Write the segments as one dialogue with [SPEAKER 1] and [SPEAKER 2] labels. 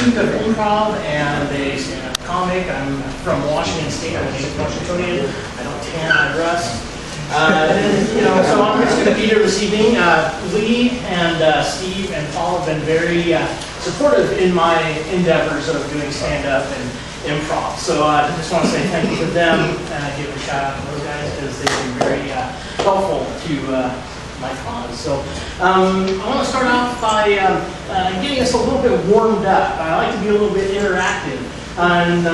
[SPEAKER 1] student of improv and a stand-up comic. I'm from Washington State. I'm a native Washingtonian. I don't tan, I rust. So I'm just going to be here this evening. Lee and Steve and Paul have been very supportive in my endeavors of doing stand-up and improv. So I just want to say thank you to them and give a shout out to those guys because they've been very helpful to my cause. So I want to start off by getting us a little bit warmed up. I like to be a little bit interactive. And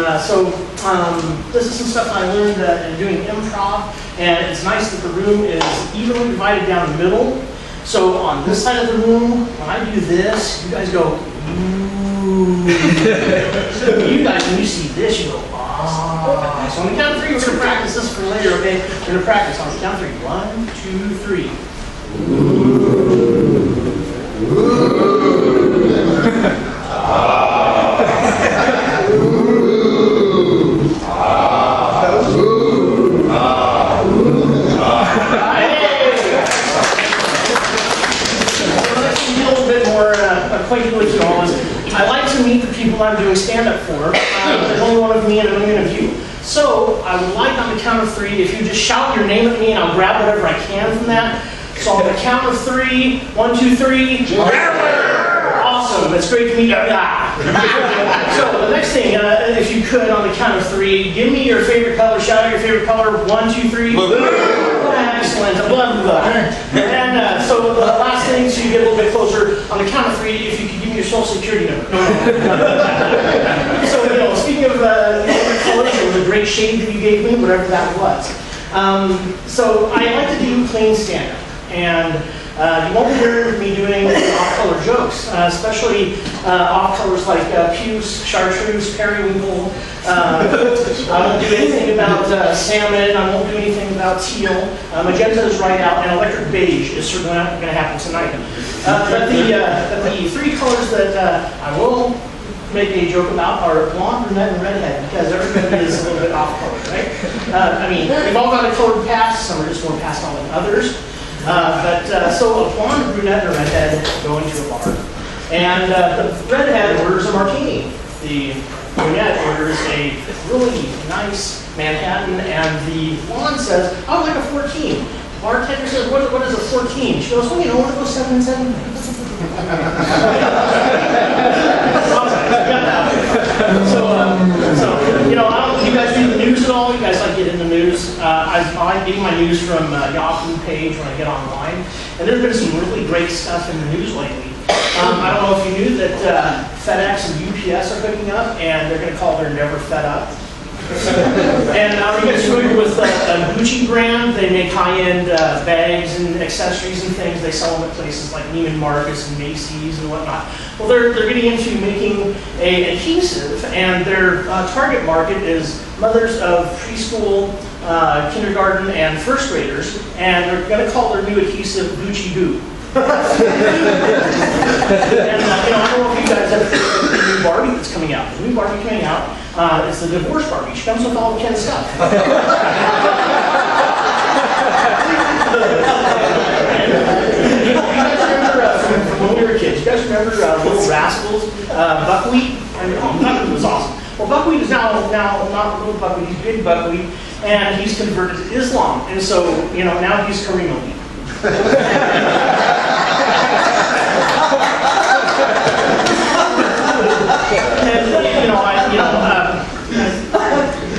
[SPEAKER 1] this is some stuff I learned in doing improv, and it's nice that the room is evenly divided down the middle. So on this side of the room, when I do this, you guys go, ooh. You guys, when you see this, you go, ah. So on the count of three, we're going to practice this for later, okay? We're going to practice on the count of three. 1, 2, 3. Ooh. Ah. Acquainted with you all, I like to meet the people I'm doing stand-up for. There's only one of me and only one of you. So I would like on the count of 3, if you just shout your name at me and I'll grab whatever I can from that. So on the count of 3, 1, 2, 3. Awesome, it's great to meet you. So the next thing, if you could on the count of 3, give me your favorite color, shout out your favorite color. 1, 2, 3. Excellent. Blah, blah, blah. And so the last thing, so you get a little bit closer, on the count of 3, if you could give me your social security number. So, speaking of colors, it was a great shade that you gave me, whatever that was. So I like to do clean stand-up. And you won't be hearing me doing off-color jokes, especially off-colors like puce, chartreuse, periwinkle. I won't do anything about salmon. I won't do anything about teal. Magenta is right out, and electric beige is certainly not going to happen tonight. But the 3 colors that I will make a joke about are blonde, brunette, and redhead, because everybody is a little bit off-color, right? We've all got a colored past. Some are just more pastel than others. So a blonde, brunette, and a redhead go into a bar. And the redhead orders a martini. The brunette orders a really nice Manhattan, and the blonde says, I would like a 14. The bartender says, what is a 14? She goes, well, one of those 7 and 7 things. I don't know if you guys do the news at all. You guys like get in the news. I like getting my news from Yahoo page when I get online. And there's been some really great stuff in the news lately. I don't know if you knew that FedEx and UPS are hooking up, and they're going to call their Never Fed Up. And are you guys familiar with a Gucci brand? They make high-end bags and accessories and things. They sell them at places like Neiman Marcus and Macy's and whatnot. Well, they're getting into making an adhesive, and their target market is mothers of preschool, kindergarten, and first graders, and they're going to call their new adhesive Gucci Goo. And I don't know if you guys have heard of the new Barbie that's coming out. The new Barbie coming out, it's the divorce Barbie. She comes with all the Ken's stuff. You guys remember from when we were kids? You guys remember Little Rascals, Buckwheat? Buckwheat was awesome. Well, Buckwheat is now not little Buckwheat. He's big Buckwheat, and he's converted to Islam, and so now he's Kareem Ali.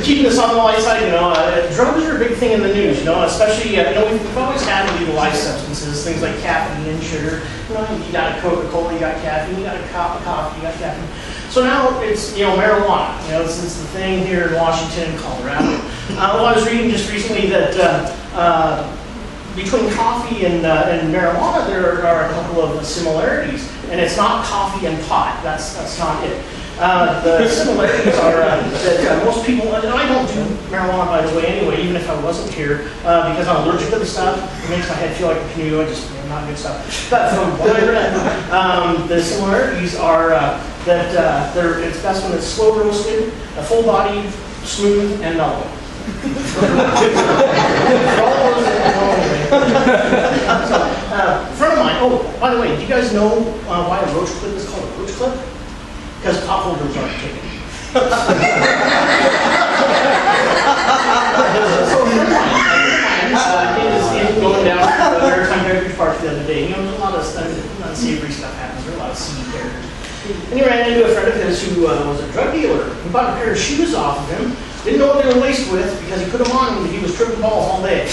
[SPEAKER 1] Keeping this on the light side, drugs are a big thing in the news, especially, we've always had legalized substances, things like caffeine and sugar. You got a Coca-Cola, you got caffeine, you got a cup of coffee, you got caffeine. So now it's, marijuana. It's the thing here in Washington and Colorado. Well, I was reading just recently that between coffee and marijuana, there are a couple of similarities, and it's not coffee and pot. That's not it. The similarities are that most people, and I don't do marijuana by the way anyway, even if I wasn't here, because I'm allergic to the stuff. It makes my head feel like a canoe, not good stuff. But from what I read, the similarities are that it's best when it's slow roasted, a full body, smooth, and mellow. A friend of mine, oh, by the way, do you guys know why a roach clip is called a roach clip? Because because top holders aren't taken. Is going down to the Maritime Heritage Park the other day. You know, there's a lot of unsavory stuff happens. There's a lot of seedy characters. And he ran into a friend of his who was a drug dealer. He bought a pair of shoes off of him. Didn't know what they were laced with because he put them on when he was tripping balls all day.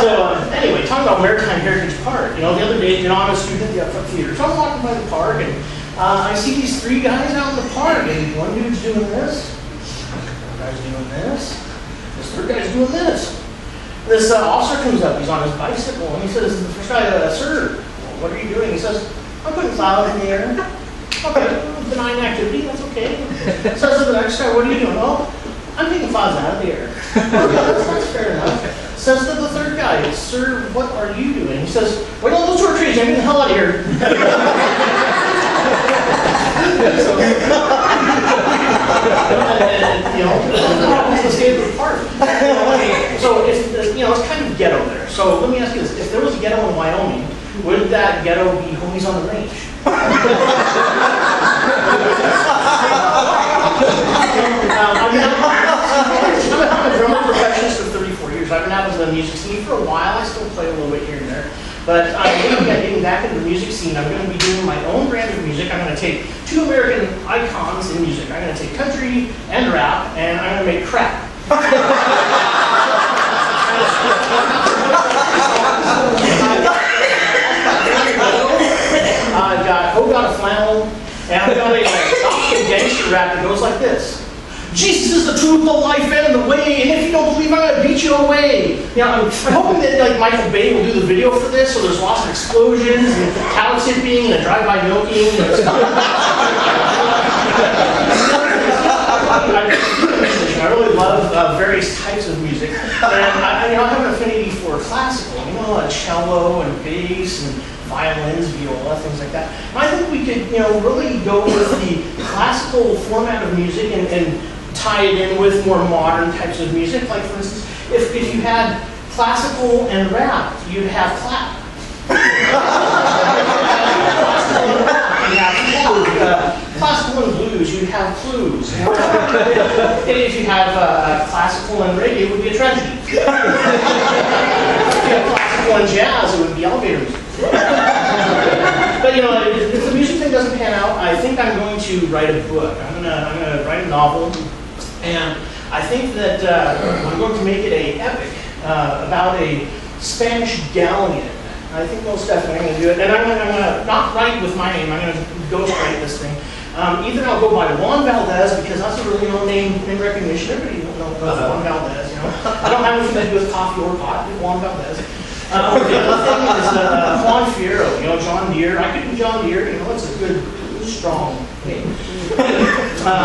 [SPEAKER 1] So, anyway, talking about Maritime Heritage Park. You know, the other day, you know, I'm a student at the Upfront Theater, so I'm walking by the park, and I see these three guys out in the park, and one dude's doing this, the guy's doing this, this third guy's doing this. This officer comes up, he's on his bicycle, and he says, the first guy, sir, what are you doing? He says, I'm putting clouds in the air. Okay, benign activity, that's okay. Says to the next guy, what are you doing? Well, I'm taking clouds out of the air. Okay, that's fair enough. Says to the third guy, sir, what are you doing? He says, wait on those two trees, I'm getting the hell out of here. You know, it's the state of the park. So it's, you know, it's kind of ghetto there. So let me ask you this: if there was a ghetto in Wyoming, would that ghetto be homies on the range? I've been a drummer perfectionist for 34 years. I've been out of the music scene for a while. I still play a little bit here and there. But I'm getting back into the music scene. I'm going to be doing my own brand of music. I'm going to take two American icons in music. I'm going to take country and rap, and I'm going to make crap. I've got Oh Got a Flannel, and I've got a gospel gangster rap that goes like this. Jesus is the truth, the life, and the way, and if you don't believe, I'm going to beat you away. You know, I'm hoping that like Michael Bay will do the video for this, so there's lots of explosions, and cow tipping, and drive-by milking. I really love various types of music, and I have an affinity for classical, you know, like cello and bass and violins, viola, things like that. And I think we could, you know, really go with the classical format of music and tie it in with more modern types of music. Like, for instance, if you had classical and rap, you'd have clap. Classical and blues, you'd have clues. If you have classical and reggae, it would be a tragedy. If you have classical and jazz, it would be elevator music. But you know, if the music thing doesn't pan out, I think I'm going to write a book. I'm gonna write a novel, and I think that I'm going to make it an epic about a Spanish galleon. I think most definitely I'm going to do it, and I'm going to not write with my name. I'm going to ghostwrite this thing. Either I'll go by Juan Valdez, because that's a really known name recognition. Everybody knows Juan Valdez. You know, I don't have anything to do with coffee or pot. Juan Valdez. The other thing is Juan Fierro. You know, John Deere. I could be John Deere. You know, that's a good, strong name.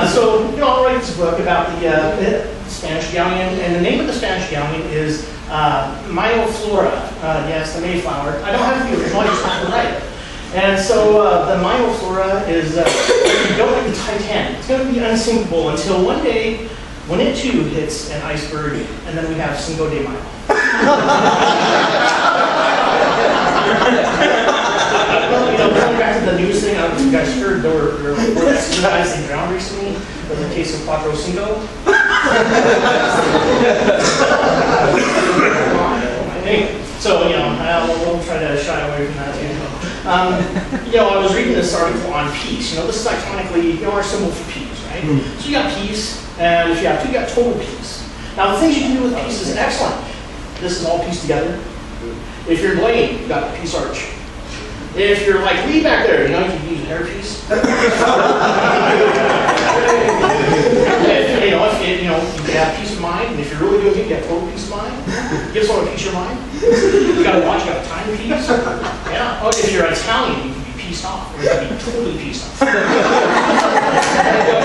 [SPEAKER 1] So you know, I'll write this book about the Spanish galleon, and the name of the Spanish galleon is Mayo Flora. Yes, the Mayflower. I don't have the original. I just have to write it. And so the Mayo Flora is built like the Titanic. It's going to be unsinkable until one day when it too hits an iceberg, and then we have Cinco de Mayo. You know, going back to the news thing, I don't know if you guys heard there were reports that guys they drowned recently with the case of Cuatro Cinco. So, you know, we'll try to shy away from that. You know, I was reading this article on peace. You know, this is iconically, you know, our symbol for peace, right? So you got peace, and if you have two, you got total peace. Now, the things you can do with peace is excellent. This is all pieced together. If you're Blaine, you got the peace arch. If you're like Lee back there, you know, you can use an hairpiece. If you have peace of mind, and if you're really doing it, you have total peace of mind. Give someone a piece of your mind. You got a watch, you got a timepiece. Yeah. Oh, if you're Italian, you can be pieced off, or you can be totally pieced off. If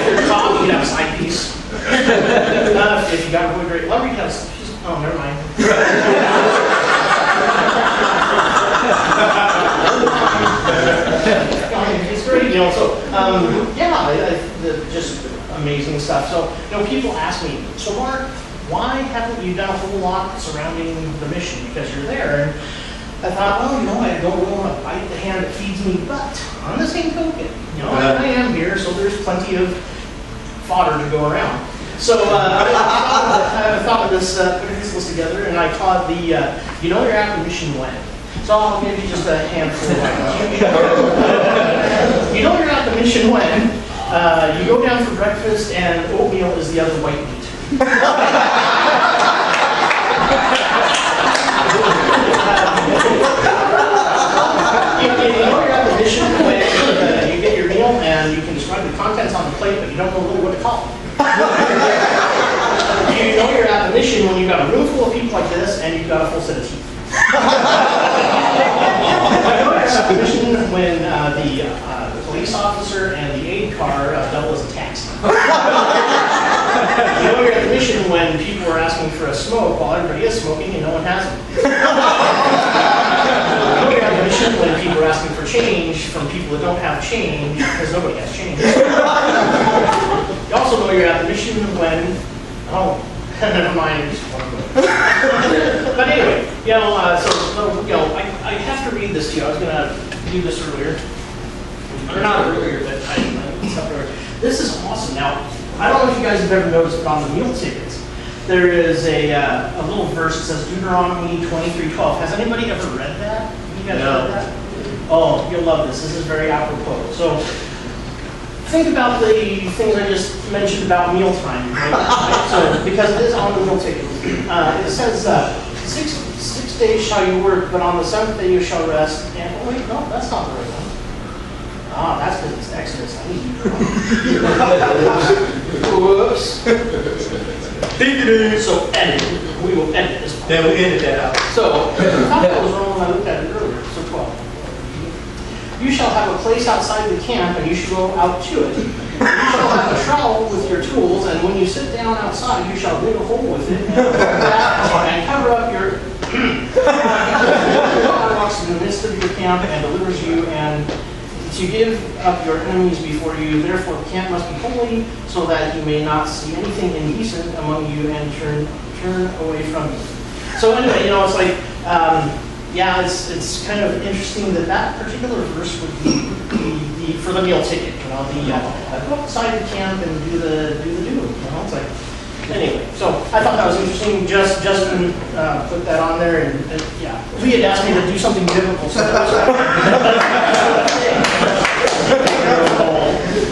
[SPEAKER 1] you're cop, you can have a side piece. If you got a really great lover, you can have a piece. Oh, never mind. It's great, you know. So, yeah, just amazing stuff. So, you know, people ask me, so Mark, why haven't you done a whole lot surrounding the mission? Because you're there. And I thought, well, you know, I don't really want to bite the hand that feeds me, but on the same token, you know, I am here, so there's plenty of fodder to go around. So I thought of this, putting this list together, and I called the, you know you're at the mission when. So I'll give you just a handful of items. You know you're at the mission when. You go down for breakfast, and oatmeal is the other white meat. You know you're at the mission when you get your meal, and you can describe the contents on the plate, but you don't know really what to call them. You know you're at the mission when you've got a room full of people like this, and you've got a full set of teeth. You know you're at the mission when the police officer and the aid car double as a taxi. You know you're at the mission when people are asking for a smoke while everybody is smoking and no one has them. You know you're at the mission when people are asking for change from people that don't have change because nobody has change. You also know you're at the mission when, oh, never mind. But anyway, you know, so you know, I have to read this to you. I was going to do this earlier. Or not earlier, but I stuff earlier. This is awesome. Now, I don't know if you guys have ever noticed, but on the meal tickets, there is a little verse that says Deuteronomy 23:12. Has anybody ever read that? You guys read that? Oh, you'll love this. This is very apropos. So, think about the things I just mentioned about mealtime. Right? So, because it is on the meal ticket, it says, 6 days shall you work, but on the 7th day you shall rest. And, oh wait, no, that's not the right one. Ah, that's because it's Exodus. I need to whoops. So, edit. We will edit this one.
[SPEAKER 2] Then we edit that out.
[SPEAKER 1] So, I thought that was wrong when I looked at it earlier. So, 12. You shall have a place outside the camp, and you shall go out to it. You shall have a trowel with your tools, and when you sit down outside, you shall dig a hole with it, and cover up your rocks in the midst of your camp, and delivers you, and to give up your enemies before you. Therefore, the camp must be holy, so that you may not see anything indecent among you, and turn away from you. So anyway, you know, it's like, yeah, it's kind of interesting that that particular verse would be for the meal ticket. You know, go outside the camp and do the do. You know, it's like anyway. So I thought that was interesting. Justin put that on there, and yeah, Lee had asked me to do something biblical, so that was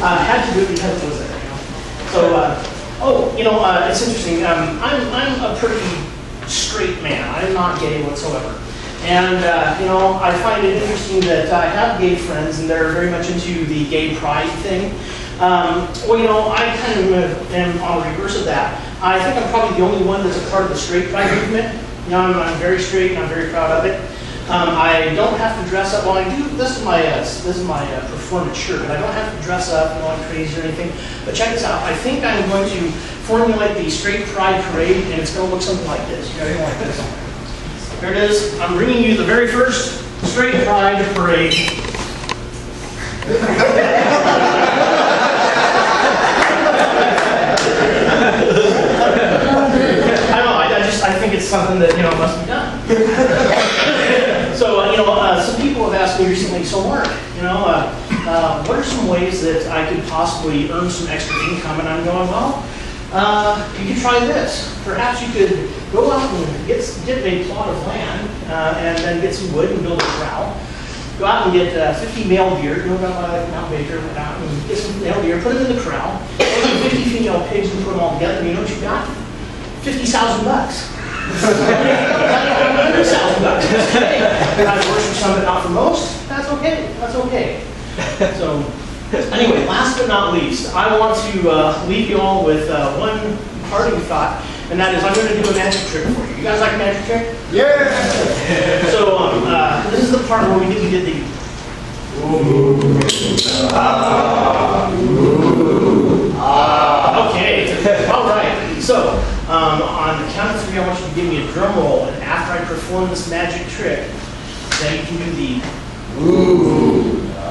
[SPEAKER 1] had to do it because it was there. You know? So it's interesting. I'm a pretty straight man. I'm not gay whatsoever. And, you know, I find it interesting that I have gay friends, and they're very much into the gay pride thing. Well, you know, I kind of am on the reverse of that. I think I'm probably the only one that's a part of the straight pride movement. You know, I'm very straight, and I'm very proud of it. I don't have to dress up. Well, I do. This is my performance shirt. I don't have to dress up, you know, like crazy or anything. But check this out. I think I'm going to formulate the straight pride parade, and it's going to look something like this. You know, like this. There it is. I'm bringing you the very first straight pride parade. I think it's something that, you know, must be done. So, you know, some people have asked me recently, so Mark, you know, what are some ways that I could possibly earn some extra income? And I'm going, well, you could try this. Perhaps you could go out and get a plot of land and then get some wood and build a corral. Go out and get 50 male deer, you know, go out like Mount Baker, go out and get some male deer, put them in the corral, and 50 female pigs and put them all together, and you know what you got? $50,000 bucks. $100,000. I've worked for some, but not for most. That's okay. That's okay. So, anyway, last but not least, I want to leave you all with one parting thought, and that is I'm going to do a magic trick for you. You guys like a magic trick? Yeah. So, this is the part where we did the. Okay. All right. So, on the count of 3, I want you to give me a drum roll, and after I perform this magic trick, then you can do the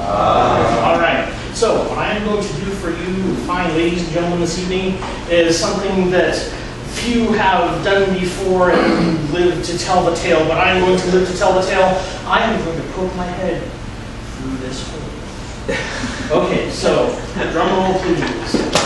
[SPEAKER 1] All right. So, what I am going to do for you, fine ladies and gentlemen, this evening is something that few have done before and lived to tell the tale, but I'm going to live to tell the tale. I am going to poke my head through this hole. Okay, so drum roll please.